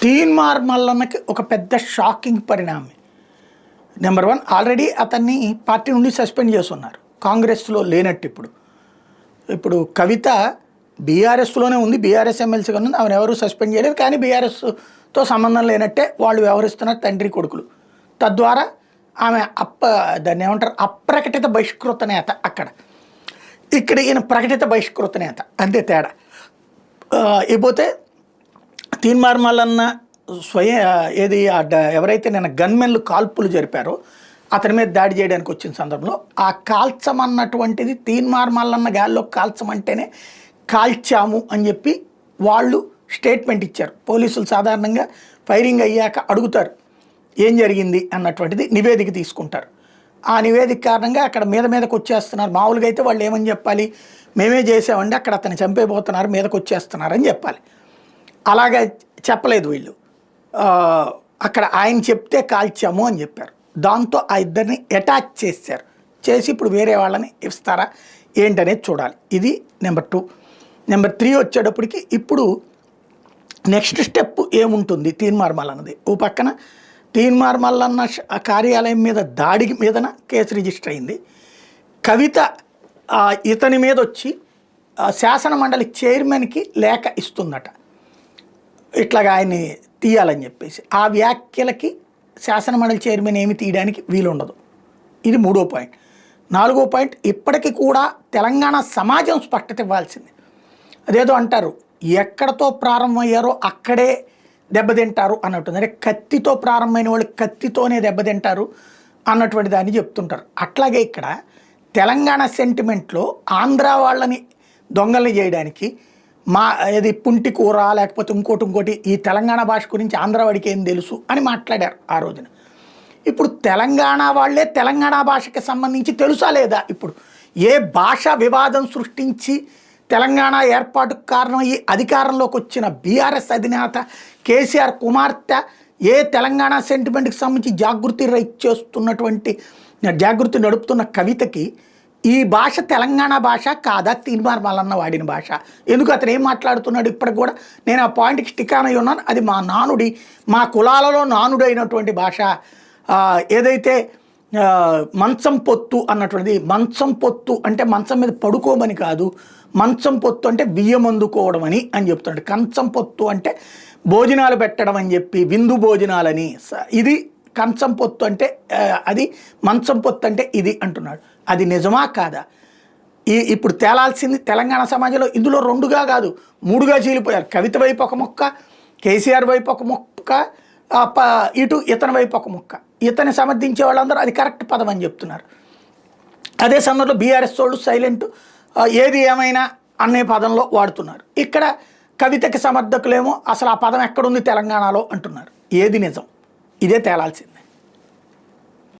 తీన్మార్ మల్లన్నకి ఒక పెద్ద షాకింగ్ పరిణామం. నెంబర్ 1, ఆల్రెడీ అతన్ని పార్టీ నుండి సస్పెండ్ చేస్తున్నారు, కాంగ్రెస్లో లేనట్టు. ఇప్పుడు కవిత బీఆర్ఎస్లోనే ఉంది, బీఆర్ఎస్ ఎమ్మెల్సీగా ఉంది, ఆమెను ఎవరు సస్పెండ్ చేయలేదు. కానీ బీఆర్ఎస్తో సంబంధం లేనట్టే వాళ్ళు వ్యవహరిస్తున్నారు, తండ్రి కొడుకులు. తద్వారా ఆమె దాన్ని ఏమంటారు, అప్రకటిత బహిష్కృత నేత. ఇక్కడ ఈయన ప్రకటిత బహిష్కృత నేత, అంతే తేడా. ఇకపోతే తీన్మార్ మల్లన్న ఎవరైతే నేను గన్మెన్లు కాల్పులు జరిపారో అతని మీద దాడి చేయడానికి వచ్చిన సందర్భంలో ఆ కాల్చమన్నటువంటిది తీన్మార్ మల్లన్న గాల్లో కాల్చమంటేనే కాల్చాము అని చెప్పి వాళ్ళు స్టేట్మెంట్ ఇచ్చారు. పోలీసులు సాధారణంగా ఫైరింగ్ అయ్యాక అడుగుతారు ఏం జరిగింది అన్నటువంటిది, నివేదిక తీసుకుంటారు. ఆ నివేదిక కారణంగా అక్కడ మీదకి వచ్చేస్తున్నారు. మామూలుగా అయితే వాళ్ళు ఏమని చెప్పాలి, మేమే చేసామండి, అక్కడ అతన్ని చంపేపోతున్నారు, మీదకి వచ్చేస్తున్నారని చెప్పాలి. అలాగే చెప్పలేదు వీళ్ళు. అక్కడ ఆయన చెప్తే కాల్చాము అని చెప్పారు. దాంతో ఆ ఇద్దరిని అటాచ్ చేసి ఇప్పుడు వేరే వాళ్ళని ఇస్తారా ఏంటనేది చూడాలి. ఇది నెంబర్ 2. నెంబర్ 3 వచ్చేటప్పటికి ఇప్పుడు నెక్స్ట్ స్టెప్ ఏముంటుంది తీన్మార్ మల్లన్నది. ఓ పక్కన తీన్మార్ మల్లన్న కార్యాలయం మీద దాడి మీదన కేసు రిజిస్టర్ అయింది. కవిత ఇతని మీద వచ్చి శాసన మండలి చైర్మన్కి లేఖ ఇస్తుందట, ఇట్లాగా ఆయన్ని తీయాలని చెప్పేసి. ఆ వ్యాఖ్యలకి శాసన మండలి చైర్మన్ ఏమి తీయడానికి వీలుండదు. ఇది 3వ పాయింట్. 4వ పాయింట్, ఇప్పటికీ కూడా తెలంగాణ సమాజం స్పష్టత ఇవ్వాల్సింది. అదేదో అంటారు, ఎక్కడతో ప్రారంభమయ్యారో అక్కడే దెబ్బతింటారు అన్నట్టుంది. అంటే కత్తితో ప్రారంభమైన వాళ్ళు కత్తితోనే దెబ్బతింటారు అన్నటువంటి దాన్ని చెప్తుంటారు. అట్లాగే ఇక్కడ తెలంగాణ సెంటిమెంట్లో ఆంధ్ర వాళ్ళని దొంగల్ని చేయడానికి ఏది పుంటి కూర లేకపోతే ఇంకోటి ఈ తెలంగాణ భాష గురించి ఆంధ్రవాడికి ఏం తెలుసు అని మాట్లాడారు ఆ రోజున. ఇప్పుడు తెలంగాణ వాళ్ళే తెలంగాణ భాషకి సంబంధించి తెలుసా లేదా? ఇప్పుడు ఏ భాష వివాదం సృష్టించి తెలంగాణ ఏర్పాటుకు కారణమయ్యి అధికారంలోకి వచ్చిన బీఆర్ఎస్ అధినేత కేసీఆర్ కుమార్తె ఏ తెలంగాణ సెంటిమెంట్కి సంబంధించి జాగృతి నడుపుతున్న కవితకి ఈ భాష తెలంగాణ భాష కాదా తీన్మార్ మల్లన్న వాడిన భాష? ఎందుకు అతను ఏం మాట్లాడుతున్నాడు ఇప్పటికి కూడా నేను ఆ పాయింట్కి స్టిక్ అయి ఉన్నాను. అది మా నానుడి, మా కులాలలో నానుడు అయినటువంటి భాష. ఏదైతే మంచం పొత్తు అన్నటువంటిది, మంచం పొత్తు అంటే మంచం మీద పడుకోమని కాదు, మంచం పొత్తు అంటే బియ్యం అందుకోవడం అని చెప్తున్నాడు. కంచం పొత్తు అంటే భోజనాలు పెట్టడం అని చెప్పి, విందు భోజనాలని. ఇది కంచం పొత్తు అంటే అది, మంచం పొత్తు అంటే ఇది అంటున్నాడు. అది నిజమా కాదా? ఇప్పుడు తేలాల్సింది తెలంగాణ సమాజంలో. ఇందులో 2గా కాదు 3గా చీలిపోయారు. కవిత వైపు ఒక ముక్క, కేసీఆర్ వైపు ఒక ముక్క, ఇటు ఇతని వైపు ఒక ముక్క. ఇతని సమర్థించే వాళ్ళందరూ అది కరెక్ట్ పదం అని చెప్తున్నారు. అదే సమయంలో బీఆర్ఎస్ వాళ్ళు సైలెంట్, ఏది ఏమైనా అనే పదంలో వాడుతున్నారు. ఇక్కడ కవితకి సమర్థకులేమో అసలు ఆ పదం ఎక్కడుంది తెలంగాణలో అంటున్నారు. ఏది నిజం? ఇదే తేలాల్సింది.